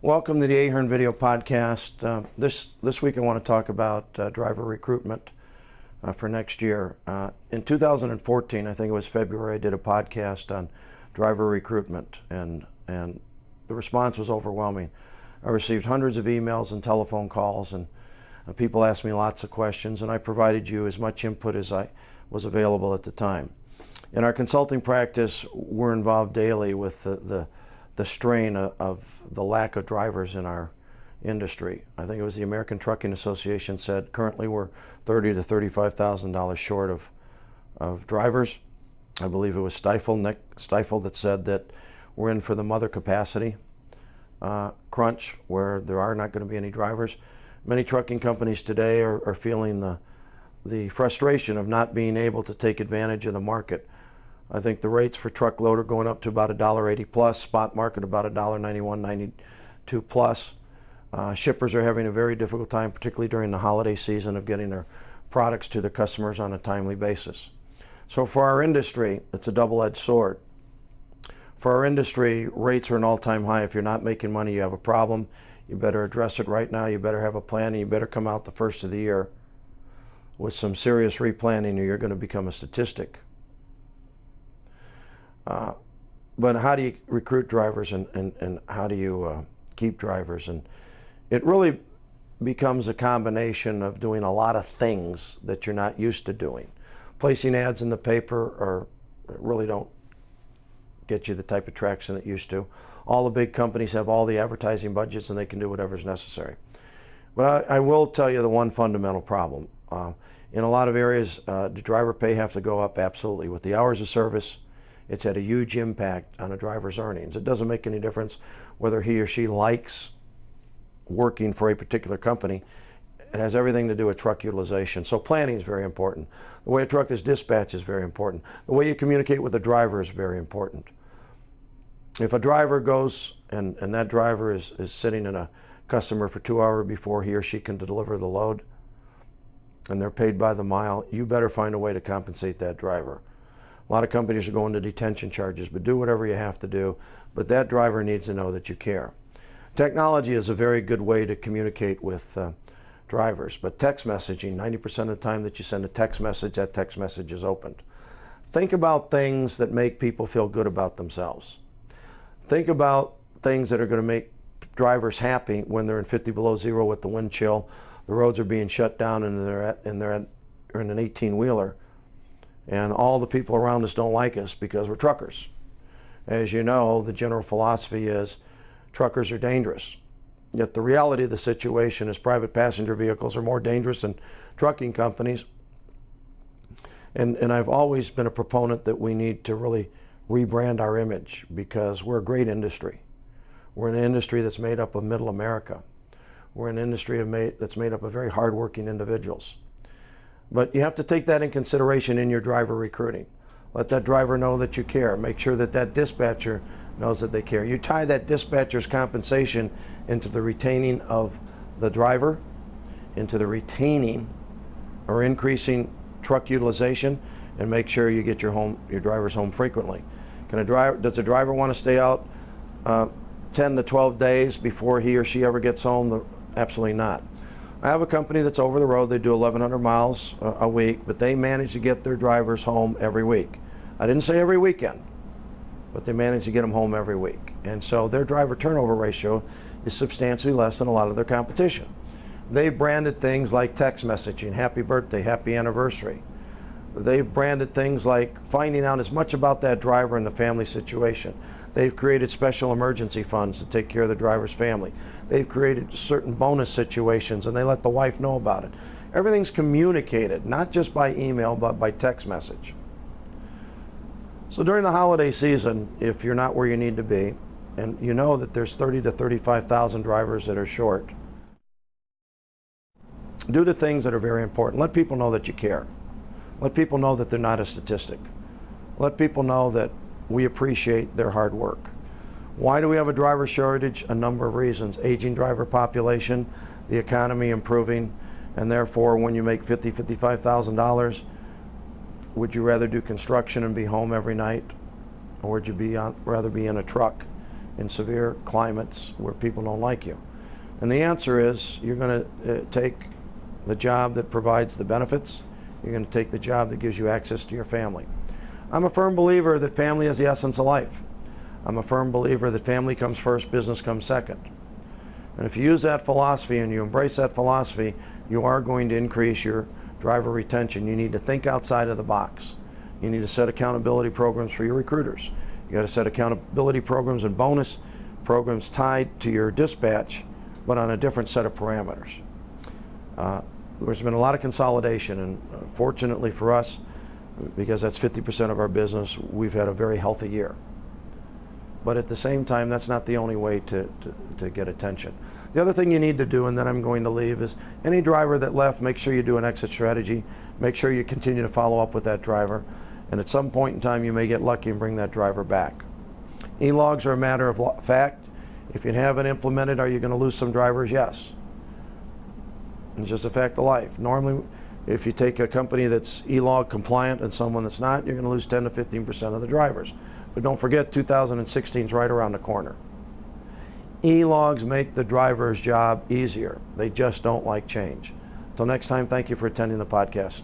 Welcome to the Ahern video podcast. This week I want to talk about driver recruitment for next year. In 2014, I think it was February, I did a podcast on driver recruitment, and the response was overwhelming. I received hundreds of emails and telephone calls, and people asked me lots of questions, and I provided you as much input as I was available at the time. In our consulting practice, we're involved daily with the strain of the lack of drivers in our industry. I think it was the American Trucking Association said currently we're $30,000 to $35,000 short of drivers. I believe it was Nick Stifel that said that we're in for the mother capacity crunch, where there are not going to be any drivers. Many trucking companies today are feeling the frustration of not being able to take advantage of the market. I think the rates for truckload are going up to about $1.80 plus, spot market about $1.91, $1.92 plus. Shippers are having a very difficult time, particularly during the holiday season, of getting their products to their customers on a timely basis. So for our industry, it's a double-edged sword. For our industry, rates are an all-time high. If you're not making money, you have a problem. You better address it right now. You better have a plan, and you better come out the first of the year with some serious replanning, or you're going to become a statistic. But how do you recruit drivers, and how do you keep drivers? And it really becomes a combination of doing a lot of things that you're not used to doing. Placing ads in the paper really don't get you the type of traction that used to. All the big companies have all the advertising budgets, and they can do whatever's necessary. But I will tell you the one fundamental problem. In a lot of areas, do driver pay have to go up? Absolutely. With the hours of service, it's had a huge impact on a driver's earnings. It doesn't make any difference whether he or she likes working for a particular company. It has everything to do with truck utilization. So planning is very important. The way a truck is dispatched is very important. The way you communicate with the driver is very important. If a driver goes and that driver is sitting in a customer for 2 hours before he or she can deliver the load, and they're paid by the mile, you better find a way to compensate that driver. A lot of companies are going to detention charges, but do whatever you have to do. But that driver needs to know that you care. Technology is a very good way to communicate with drivers, but text messaging, 90% of the time that you send a text message, that text message is opened. Think about things that make people feel good about themselves. Think about things that are going to make drivers happy when they're in 50 below zero with the wind chill, the roads are being shut down, and they're in an 18-wheeler. And all the people around us don't like us because we're truckers. As you know, the general philosophy is truckers are dangerous. Yet the reality of the situation is private passenger vehicles are more dangerous than trucking companies. And I've always been a proponent that we need to really rebrand our image, because we're a great industry. We're an industry that's made up of middle America. We're an industry that's made up of very hardworking individuals. But you have to take that in consideration in your driver recruiting. Let that driver know that you care. Make sure that that dispatcher knows that they care. You tie that dispatcher's compensation into the retaining of the driver, into the retaining or increasing truck utilization, and make sure you get your drivers home frequently. Does a driver want to stay out 10 to 12 days before he or she ever gets home? Absolutely not. I have a company that's over the road. They do 1,100 miles a week, but they manage to get their drivers home every week. I didn't say every weekend, but they manage to get them home every week. And so their driver turnover ratio is substantially less than a lot of their competition. They've branded things like text messaging, happy birthday, happy anniversary. They've branded things like finding out as much about that driver and the family situation. They've created special emergency funds to take care of the driver's family. They've created certain bonus situations, and they let the wife know about it. Everything's communicated, not just by email, but by text message. So during the holiday season, if you're not where you need to be, and you know that there's 30,000 to 35,000 drivers that are short, do the things that are very important. Let people know that you care. Let people know that they're not a statistic. Let people know that we appreciate their hard work. Why do we have a driver shortage? A number of reasons. Aging driver population, the economy improving, and therefore when you make $50,000, $55,000, would you rather do construction and be home every night? Or would you rather be in a truck in severe climates where people don't like you? And the answer is you're going to take the job that provides the benefits. You're going to take the job that gives you access to your family. I'm a firm believer that family is the essence of life. I'm a firm believer that family comes first, business comes second. And if you use that philosophy and you embrace that philosophy, you are going to increase your driver retention. You need to think outside of the box. You need to set accountability programs for your recruiters. You got to set accountability programs and bonus programs tied to your dispatch, but on a different set of parameters. There's been a lot of consolidation, and fortunately for us, because that's 50% of our business, we've had a very healthy year. But at the same time, that's not the only way to get attention. The other thing you need to do, and then I'm going to leave, is any driver that left, make sure you do an exit strategy. Make sure you continue to follow up with that driver. And at some point in time, you may get lucky and bring that driver back. E-logs are a matter of fact. If you haven't implemented, are you going to lose some drivers? Yes. It's just a fact of life. Normally, if you take a company that's E-log compliant and someone that's not, you're going to lose 10 to 15% of the drivers. But don't forget, 2016 is right around the corner. E-logs make the driver's job easier. They just don't like change. Until next time, thank you for attending the podcast.